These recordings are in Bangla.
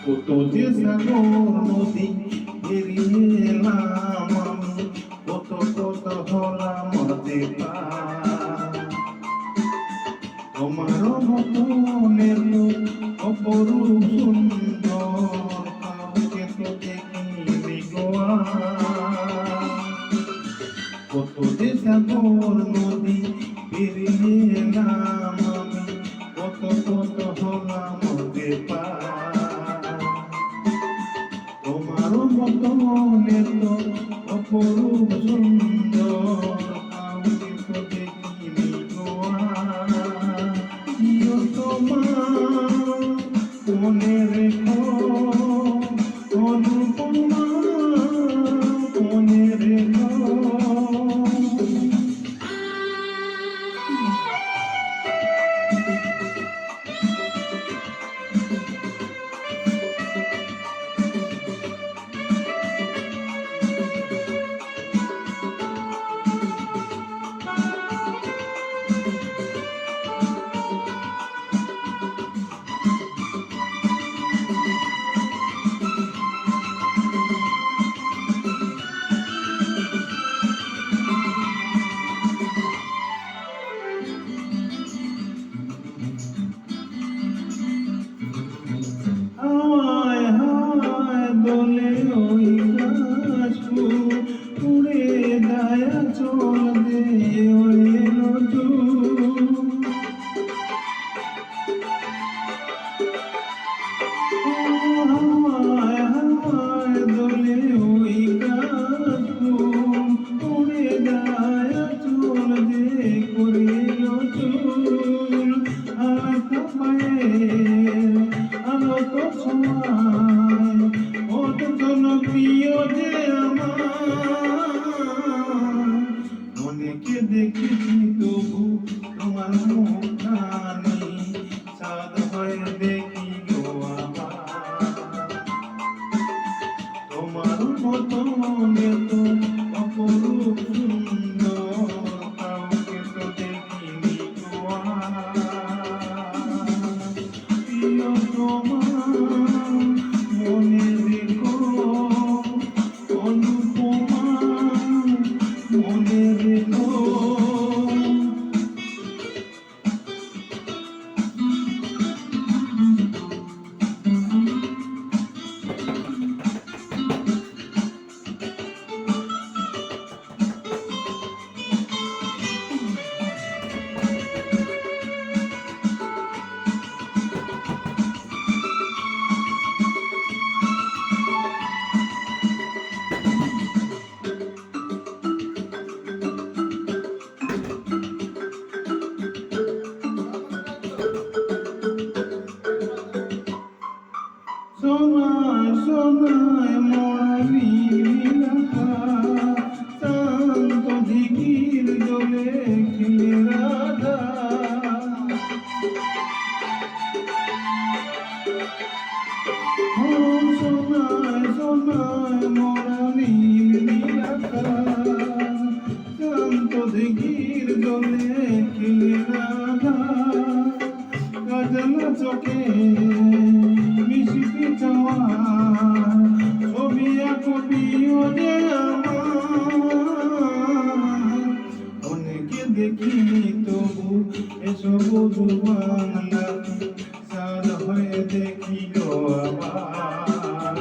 কত যে সাগর নদী পেরিয়ে এলাম আমি, কত কত হলাম পার। তোমার মতনের অপরূপ সুন্দর কাউকে তো দেখিনি গো আর। কত যে সাগর নদী পেরিয়ে এলাম আমি, কত কত হলাম পার। তোমার মতনের অপরূপ সুন্দর কাউকে তো দেখিনি গো আর। প্রিয় তোমার মনে রেখো অনুপমা, মনে রেখো। দোলে ওই কাশফুল উড়ে যায় চল দে ওই নজর। দোলে ওই কাশফুল উড়ে যায় চল দে করে নজর। আলাদা পায়ে আলোক ছোঁয়ায় ওর জন্য প্রিয় যে আমার। অনেকে দেখেছি তবু তোমার মুখখানি সাদ হয়ে দেখি গো আমার। তোমার মতনে তো অপরূপ সুন্দর কাউকে তো দেখিনি গো আর। প্রিয় তোমার মনে রেখো অনুপমা, মনে রেখো। সোনায় সোনায় মরালি নীলাকা, শান্ত দিঘির জলে খেলে রাধা। সোনায় সোনায় মরালি নীলাকা, শান্ত দিঘির জলে খেলে রাধা। কাজলা চোখে মিশিতে চাওয়া ছবি আঁকো প্রিয় যে আমার। অনেকে দেখিনি তবু এসব বাংলা সাদ হয়ে দেখি গো আবার।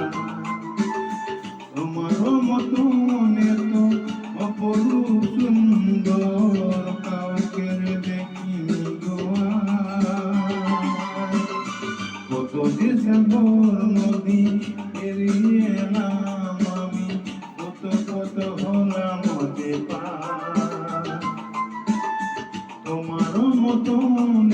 তোমার মতনে তো অপরূপ সুন্দর কাউকে দেখিনি গো আর। কত যে সাগর নদী পেরিয়ে এলাম আমি, কত কত হলাম পার। তোমার মতন